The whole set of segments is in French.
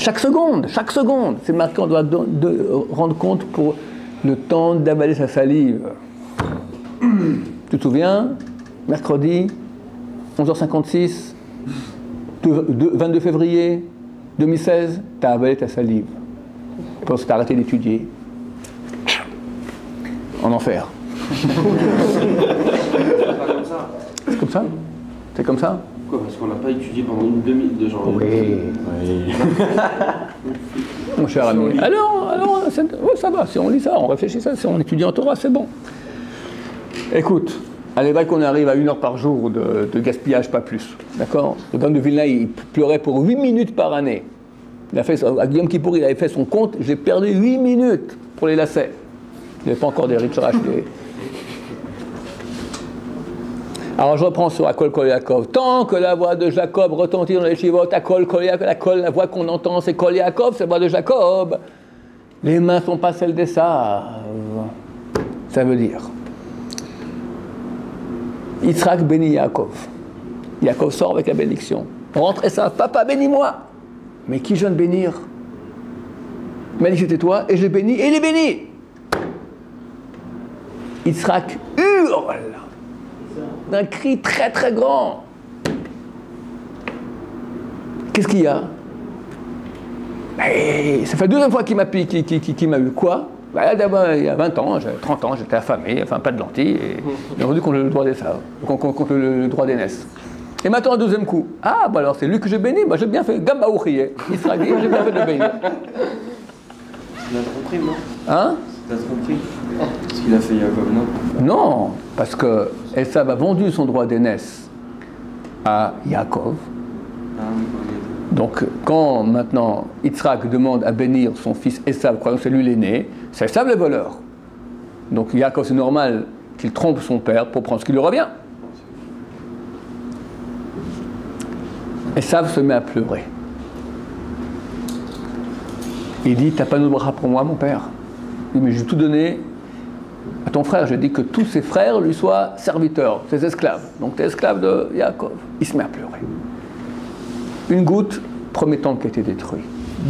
chaque seconde, c'est marqué, on doit rendre compte pour le temps d'avaler sa salive. Tu te souviens, mercredi, 11h56, 22 février 2016, tu as avalé ta salive. Parce que tu as arrêté d'étudier. En enfer. C'est pas comme ça. C'est comme ça? C'est comme ça? Pourquoi? Parce qu'on n'a pas étudié pendant une demi-heure, genre. Oui. Mon cher ami. Alors ça va, si on lit ça, on réfléchit ça, si on étudie en Torah, c'est bon. Écoute, à l'époque qu'on arrive à 1 heure par jour de gaspillage, pas plus. D'accord? Le Gaon de Vilna, il pleurait pour 8 minutes par année. Il a fait, à Yom Kippour, il avait fait son compte, j'ai perdu 8 minutes pour les lacets. Il n'y avait pas encore des riches rachetés. Alors je reprends sur Akol Kol Yaakov. Tant que la voix de Jacob retentit dans les Shivot, Akol Kol Yaakov, la voix qu'on entend c'est Kol Yaakov, c'est la voix de Jacob. Les mains ne sont pas celles d'Esav. Ça veut dire Yitzhak bénit Yaakov. Yaakov sort avec la bénédiction. Rentre Esav, papa bénis-moi. Mais qui je viens de bénir? Il m'a dit c'était toi et je l'ai béni et il est béni. Yitzhak hurle d'un cri très très grand. Qu'est-ce qu'il y a? Ça fait la deuxième fois qu'il m'a eu quoi? D'abord, il y a 20 ans, 30 ans, j'étais affamé, enfin pas de lentilles, et j'ai rendu contre le droit des saves, contre le droit d'aînesse. Et maintenant, un deuxième coup. Ah, bah alors c'est lui que j'ai béni, bah j'ai bien fait. Gamba Ouriye, Israël, j'ai bien fait de le bénir. Tu l'as compris, non? Hein? Tu l'as compris? Ce qu'il a fait Yaakov, non? Non, parce que Esav a vendu son droit d'aînesse à Yaakov. Ah, oui. Donc, quand maintenant Yitzhak demande à bénir son fils Esav, croyant que c'est lui l'aîné, c'est Esav le voleur. Donc, Yaakov, c'est normal qu'il trompe son père pour prendre ce qui lui revient. Esav se met à pleurer. Il dit, t'as pas de bras pour moi, mon père? Il dit, mais j'ai tout donné à ton frère. J'ai dit que tous ses frères lui soient serviteurs, ses esclaves. Donc, t'es esclave de Yaakov. Il se met à pleurer. Une goutte, premier temple qui a été détruit.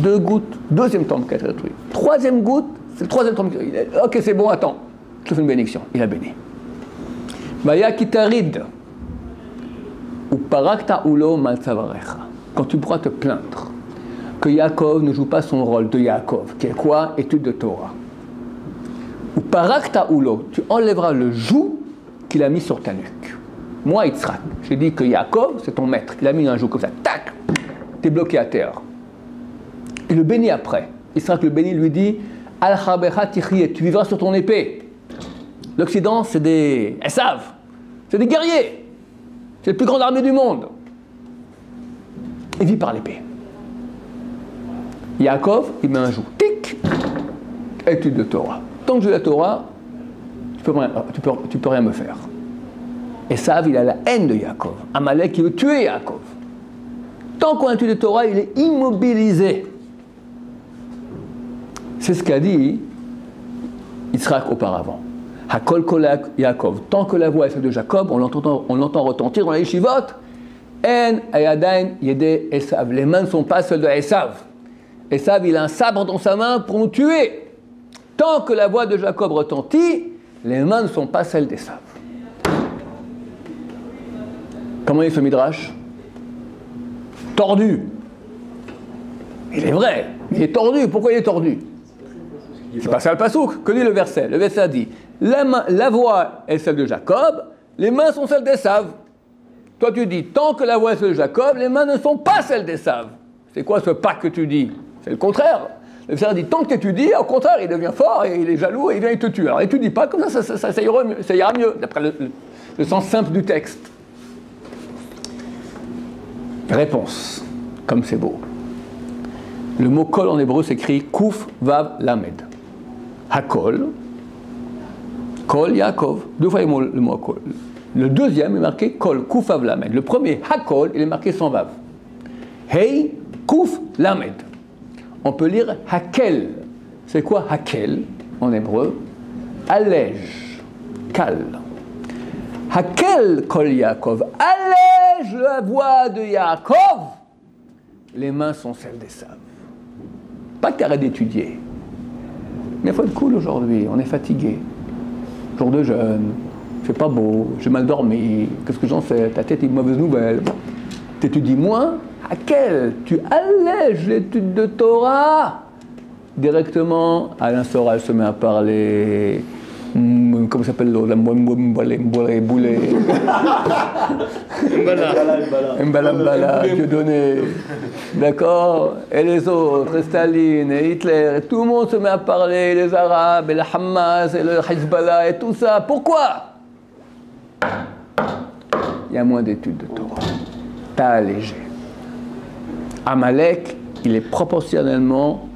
2 gouttes, deuxième temple qui a été détruit. Troisième goutte, c'est le troisième temple. Ok, c'est bon, attends. Je te fais une bénédiction. Il a béni. Maya kitarid. Ou parakta ulo malsavarecha. Quand tu pourras te plaindre que Yaakov ne joue pas son rôle de Yaakov, qui est quoi? Étude de Torah. Ou parakta ulo, tu enlèveras le joug qu'il a mis sur ta nuque. Moi, Yitzhak, j'ai dit que Yaakov, c'est ton maître. Il a mis un joug comme ça, tac, t'es bloqué à terre. Il le bénit après. Yitzhak le bénit, lui dit, Al-Chabecha tichye, tu vivras sur ton épée. L'Occident, c'est des Esav, c'est des guerriers. C'est la plus grande armée du monde. Il vit par l'épée. Yaakov, il met un joug, tic, étude de Torah. Tant que j'ai la Torah, tu peux rien me faire. Esav, il a la haine de Yaakov. Amalek, qui veut tuer Yaakov. Tant qu'on a étudié la Torah, il est immobilisé. C'est ce qu'a dit Yitzhak auparavant. Hakol kol Yaakov. Tant que la voix est celle de Jacob, on l'entend retentir dans les yeshivot. En ayadain yede Esav. Les mains ne sont pas celles de Esav. Esav, il a un sabre dans sa main pour nous tuer. Tant que la voix de Jacob retentit, les mains ne sont pas celles d'Esav. Comment est ce midrash? Tordu. Il est vrai, il est tordu. Pourquoi il est tordu? C'est pas ça le pasouk. Que dit le verset? Le verset dit, la voix est celle de Jacob, les mains sont celles d'Esav. Toi tu dis, tant que la voix est celle de Jacob, les mains ne sont pas celles d'Esav. C'est quoi ce pas que tu dis? C'est le contraire. Le verset dit, tant que tu dis, au contraire, il devient fort et il est jaloux et il vient et te tue. Alors étudie pas, comme ça ira mieux, d'après le sens simple du texte. Réponse, comme c'est beau. Le mot kol en hébreu s'écrit Kouf Vav Lamed. Hakol, Kol Yaakov. 2 fois le mot Hakol. Le deuxième est marqué Kol, Kouf Vav Lamed. Le premier, Hakol, il est marqué sans Vav. Hey, Kouf Lamed. On peut lire Hakel. C'est quoi Hakel en hébreu? Allège, cale. Hakel Kol Yaakov. Allège la voix de Yaakov. Les mains sont celles d'Esav. Pas que tu arrêtes d'étudier. Mais il faut être cool aujourd'hui, on est fatigué. Jour de jeûne, il fait pas beau, j'ai mal dormi, qu'est-ce que j'en sais, ta tête est une mauvaise nouvelle. T'étudies moins, à quel? Tu allèges l'étude de Torah. Directement, Alain Soral se met à parler. Comment s'appelle l'autre? Boulet. Mbala, Dieudonné. D'accord? Et les autres, et Staline, et Hitler, et tout le monde se met à parler, les Arabes, et le Hamas, et le Hezbollah, et tout ça. Pourquoi? Il y a moins d'études de Torah. T'as allégé. Amalek, il est proportionnellement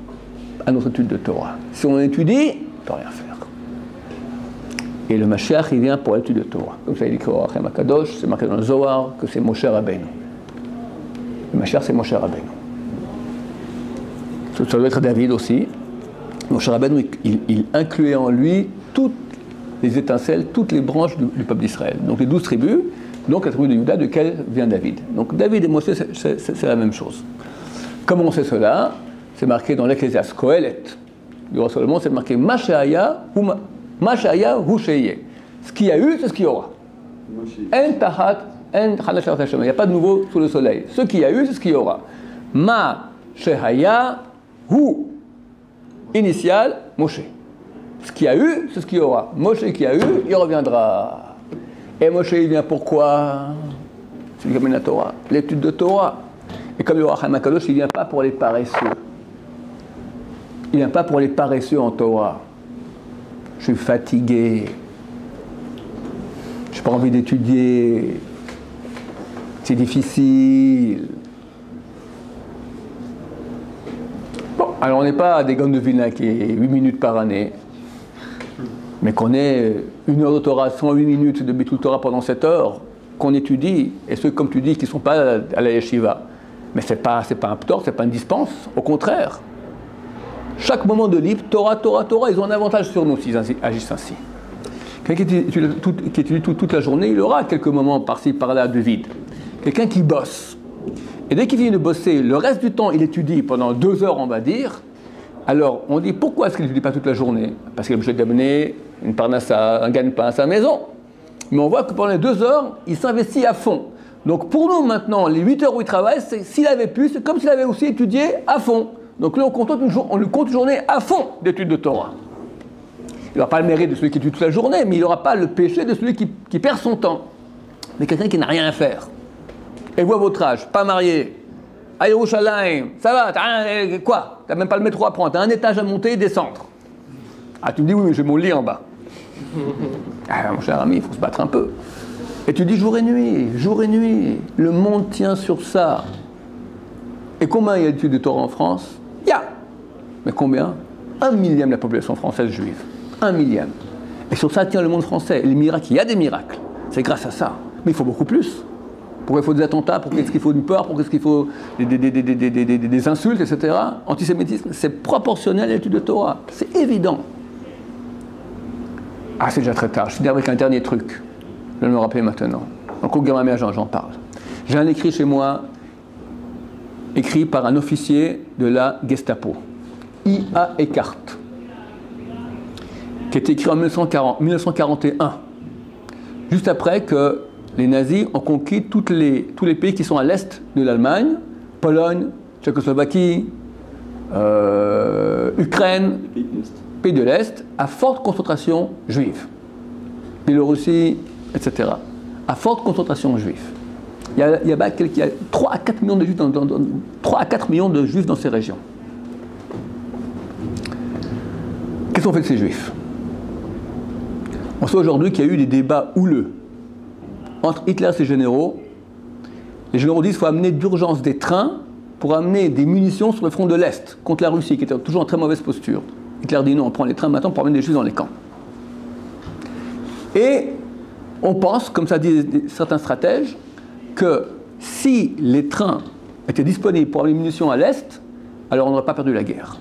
à notre étude de Torah. Si on étudie, on ne peut rien faire. Et le Mashiach, il vient pour l'étude de Torah. Comme ça, il écrit au Rachem Akadosh, c'est marqué dans le Zohar que c'est Moshe Rabbeinu. Le Mashiach, c'est Moshe Rabbeinu. Ça doit être David aussi. Moshe Rabbeinu, il incluait en lui toutes les étincelles, toutes les branches du peuple d'Israël. Donc les 12 tribus, donc la tribu de Juda, de laquelle vient David. Donc David et Moshe, c'est la même chose. Comment on sait cela? C'est marqué dans l'Ecclésiaste, Kohelet. Du roi Salomon, c'est marqué Mashaya ou Sheye. Ce qu'il y a eu, c'est ce qu'il y aura. En tahat, en chanash Hashem. Il n'y a pas de nouveau sous le soleil. Ce qu'il y a eu, c'est ce qu'il y aura. Ma shehaya hu. Initial, Moshe. Ce qu'il y a eu, c'est ce qu'il y aura. Moshe qui a eu, il reviendra. Et Moshe, il vient pourquoi? C'est comme la Torah, l'étude de Torah. Et comme le Rachem Akadosh, il ne vient pas pour les paresseux. Il ne vient pas pour les paresseux en Torah. Je suis fatigué. Je n'ai pas envie d'étudier. C'est difficile. Bon, alors on n'est pas des Gaon de Vilna qui est 8 minutes par année, mais qu'on ait 1 heure de Torah, 108 minutes de Bitul Torah pendant 7 heures, qu'on étudie, et ceux, comme tu dis, qui ne sont pas à la yeshiva. Mais ce n'est pas un ptor, ce n'est pas une dispense, au contraire. Chaque moment de libre, Torah, ils ont un avantage sur nous s'ils agissent ainsi. Quelqu'un qui étudie toute la journée, il aura quelques moments par-ci, par-là de vide. Quelqu'un qui bosse. Et dès qu'il vient de bosser, le reste du temps, il étudie pendant 2 heures, on va dire. Alors, on dit, pourquoi est-ce qu'il n'étudie pas toute la journée? Parce qu'il est obligé d'amener une parnassa, un gagne-pain à sa maison. Mais on voit que pendant les 2 heures, il s'investit à fond. Donc pour nous maintenant, les 8 heures où il travaille, s'il avait pu, c'est comme s'il avait aussi étudié à fond. Donc là, on lui compte une journée à fond d'études de Torah. Il n'aura pas le mérite de celui qui étudie toute la journée, mais il n'aura pas le péché de celui qui perd son temps. Mais quelqu'un qui n'a rien à faire. Et voit votre âge, pas marié, à Yerushalayim, ça va, quoi? T'as même pas le métro à prendre, t'as un étage à monter et descendre. Ah, tu me dis, oui, mais j'ai mon lit en bas. Ah, mon cher ami, il faut se battre un peu. Et tu dis jour et nuit, le monde tient sur ça. Et combien il y a d'études de Torah en France? Il y a. Mais combien? 1/1000 de la population française juive. 1/1000. Et sur ça tient le monde français. Et les miracles, il y a des miracles. C'est grâce à ça. Mais il faut beaucoup plus. Pourquoi il faut des attentats? Pourquoi est-ce qu'il faut une peur? Pourquoi est-ce qu'il faut des insultes, etc. Antisémitisme, c'est proportionnel à l'étude de Torah. C'est évident. Ah, c'est déjà très tard. Je finis avec un dernier truc. Je vais me rappeler maintenant. Donc au Gamma j'en parle. J'ai un écrit chez moi, écrit par un officier de la Gestapo, I.A. Eckart, qui est écrit en 1941, juste après que les nazis ont conquis tous les pays qui sont à l'est de l'Allemagne, Pologne, Tchécoslovaquie, Ukraine, pays de l'Est, à forte concentration juive, Biélorussie, etc. À forte concentration juive. Il y a 3 à 4 millions de juifs 3 à 4 millions de juifs dans ces régions. Qu'est-ce qu'on fait avec ces juifs? On sait aujourd'hui qu'il y a eu des débats houleux entre Hitler et ses généraux. Les généraux disent qu'il faut amener d'urgence des trains pour amener des munitions sur le front de l'Est contre la Russie, qui était toujours en très mauvaise posture. Hitler dit non, on prend les trains maintenant pour amener des juifs dans les camps. Et on pense, comme ça disent certains stratèges, que si les trains étaient disponibles pour amener des munitions à l'Est, alors on n'aurait pas perdu la guerre.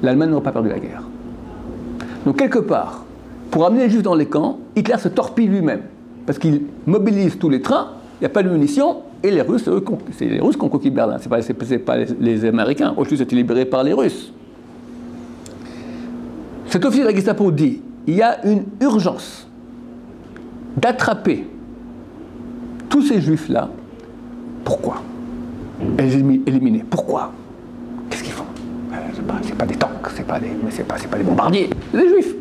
L'Allemagne n'aurait pas perdu la guerre. Donc quelque part, pour amener les juifs dans les camps, Hitler se torpille lui-même. Parce qu'il mobilise tous les trains, il n'y a pas de munitions, Et les Russes, c'est les Russes qui ont conquis Berlin, ce n'est pas les Américains. Auschwitz a été libéré par les Russes. Cet officier de la Gestapo dit, il y a une urgence d'attraper tous ces juifs-là. Pourquoi? Éliminer. Pourquoi? Qu'est-ce qu'ils font? C'est pas des tanks, c'est pas des bombardiers, c'est des juifs.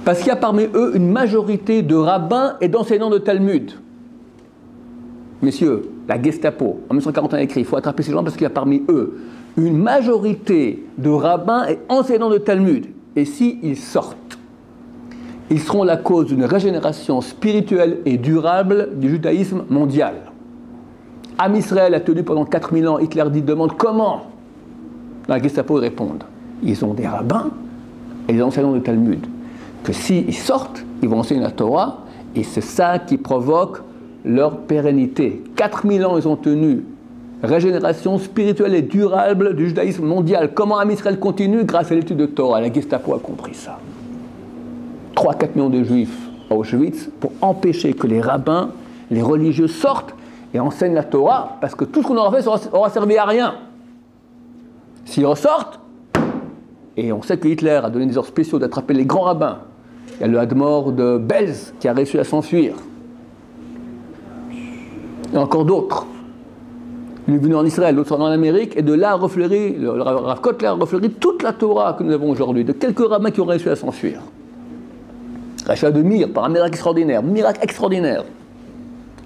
Parce qu'il y a parmi eux une majorité de rabbins et d'enseignants de Talmud. Messieurs, la Gestapo, en 1941 a écrit, il faut attraper ces gens parce qu'il y a parmi eux une majorité de rabbins et enseignants de Talmud. Et s'ils sortent, ils seront la cause d'une régénération spirituelle et durable du judaïsme mondial. Am Israël a tenu pendant 4000 ans, Hitler demande comment? La Gestapo répondent, ils ont des rabbins et des enseignants de Talmud. Que s'ils sortent, ils vont enseigner la Torah, et c'est ça qui provoque leur pérennité. 4000 ans ils ont tenu, régénération spirituelle et durable du judaïsme mondial. Comment Am Israël continue? Grâce à l'étude de Torah. La Gestapo a compris ça. 3-4 millions de juifs à Auschwitz pour empêcher que les rabbins, les religieux sortent et enseignent la Torah, parce que tout ce qu'on aura fait aura servi à rien. S'ils ressortent, et on sait que Hitler a donné des ordres spéciaux d'attraper les grands rabbins. Il y a le Hadmor de Belz qui a réussi à s'enfuir. Il y a encore d'autres. Il est venu en Israël, l'autre en Amérique, et de là a refleuri, le Rav Kotler a refleuri toute la Torah que nous avons aujourd'hui, de quelques rabbins qui ont réussi à s'enfuir. Rachel de Mir, par un miracle extraordinaire. Miracle extraordinaire.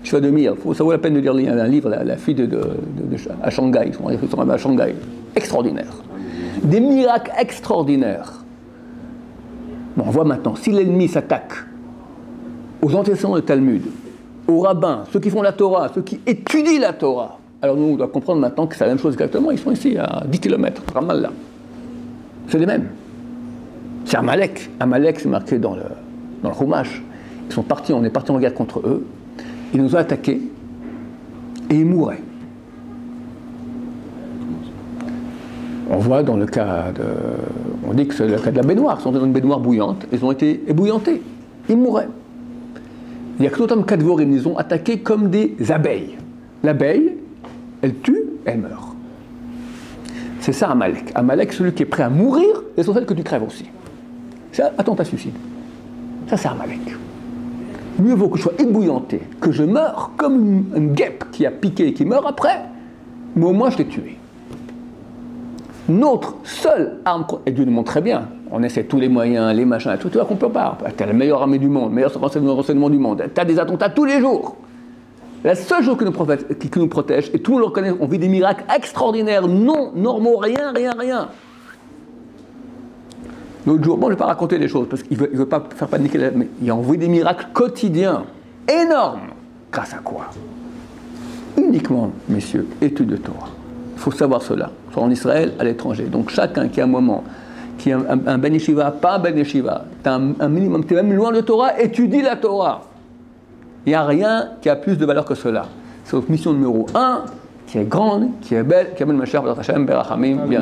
Rachel de Mir, ça vaut la peine de lire un livre, la fille à Shanghai, ils sont à Shanghai. Extraordinaire. Des miracles extraordinaires. Bon, on voit maintenant, si l'ennemi s'attaque aux enseignants de Talmud, aux rabbins, ceux qui font la Torah, ceux qui étudient la Torah, alors nous, on doit comprendre maintenant que c'est la même chose exactement. Ils sont ici, à 10 km, Ramallah. C'est les mêmes. C'est Amalek. Amalek, c'est marqué dans le Chumash. Ils sont partis, on est parti en guerre contre eux. Ils nous ont attaqués et ils mouraient. On voit dans le cas on dit que c'est le cas de la baignoire. Ils sont dans une baignoire bouillante, ils ont été ébouillantés. Ils mouraient. Il y a que d'autres Kadvorim, ils ont attaqué comme des abeilles. L'abeille, elle tue, elle meurt. C'est ça Amalek. Amalek, celui qui est prêt à mourir, et c'est celle que tu crèves aussi. C'est attentat suicide. Ça, c'est Amalek. Mieux vaut que je sois ébouillanté, que je meure comme une guêpe qui a piqué et qui meurt après, mais au moins je l'ai tué. Notre seule arme, et Dieu nous montre très bien, on essaie tous les moyens, les machins, tout, tu vois qu'on ne peut pas. Tu as la meilleure armée du monde, le meilleur renseignement du monde, tu as des attentats tous les jours. La seule chose qui nous protège, et tout le monde le reconnaît, on vit des miracles extraordinaires, non normaux, rien. L'autre jour, bon, je ne vais pas raconter les choses, parce qu'il ne veut pas faire paniquer, mais il a envoyé des miracles quotidiens, énormes. Grâce à quoi? Uniquement, messieurs, études de Torah. Il faut savoir cela, soit en Israël, à l'étranger. Donc chacun qui a un moment, qui a un ben yeshiva, pas un ben yeshiva, tu as un minimum, tu es même loin de Torah, étudie la Torah. Il n'y a rien qui a plus de valeur que cela. C'est notre mission numéro 1, qui est grande, qui est belle, qui amène ma chère Hashem Berachamim. Bien.